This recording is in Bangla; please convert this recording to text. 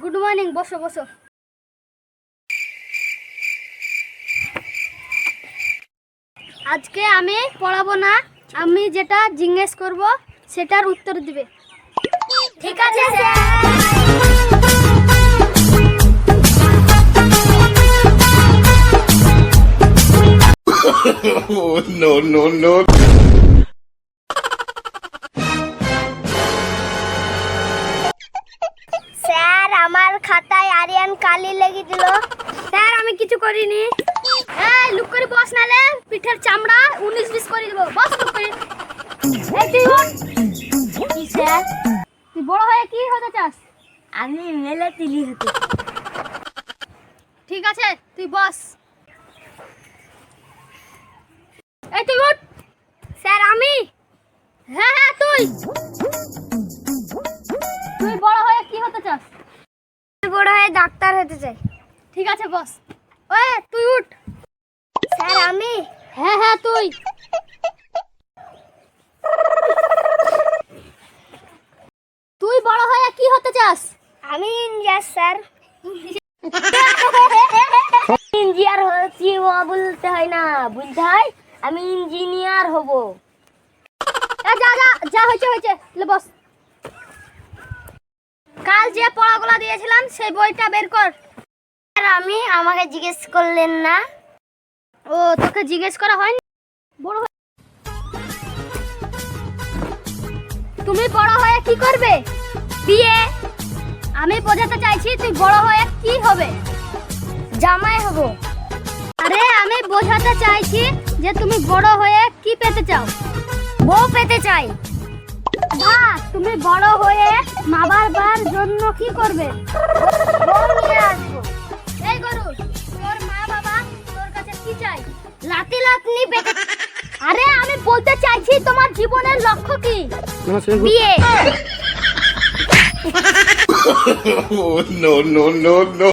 গুড মর্নিং, বসো বসো। আজকে আমি পড়াবো না, আমি যেটা জিজ্ঞেস করব সেটার উত্তর দিবে। ঠিক আছে sir. Oh, no, no, no. Sir, আমার খাতায় আরিয়ান কালি লেগে দিল। স্যার, আমি কিছু করিনি। এই লুক করে বস, নালে পিঠের চামড়া 19-20 করে দেব। বস লুক করে। এই তুই ওঠ। কি স্যার? তুই বড় হয়ে কি হতে চাস? আমি মিলিটারি হতে। ঠিক আছে, তুই বস। এই তুই ওঠ। স্যার, আমি? হ্যাঁ হ্যাঁ, তুই বড় হয়ে কি হতে চাস? আমি বড় হয়ে ডাক্তার হতে চাই। ঠিক আছে বস। ওই তুই উঠ। স্যার, আমি? হ্যাঁ হ্যাঁ, তুই। তুই বড় হয়ে কি হতে চাস? আমি ইঞ্জিনিয়ার স্যার। ইঞ্জিনিয়ার হচ্ছি ও বলতে হয় না, বুঝতে হয়। আমি ইঞ্জিনিয়ার হব। যা যা যা, হয়েছে হয়েছে, লে বস। কাল যে পড়াগুলো দিয়েছিলাম সেই বইটা বের কর। স্যার, আমাকে জিজ্ঞেস করলেন না? ও, তোকে জিজ্ঞেস করা হয়নি? বড় হয়ে তুমি বড় হয়ে কি করবে? বিয়ে। আমি বোঝাতে চাইছি তুই বড় হয়ে কি হবে? জামাই হব। আরে আমি বোঝাতে চাইছি যে তুমি বড় হয়ে কি পেতে চাও? বউ পেতে চাই। তুমি বড় হয়ে মা বাবার জন্য কি করবে? বউ নিয়ে আসবো। এই গরু, তোর মা বাবা তোর কাছে কি চাই? লাতি লাতনি পেতে। আরে আমি বলতে চাইছি তোমার জীবনের লক্ষ্য কি? বিয়ে। Oh, no, no, no, no.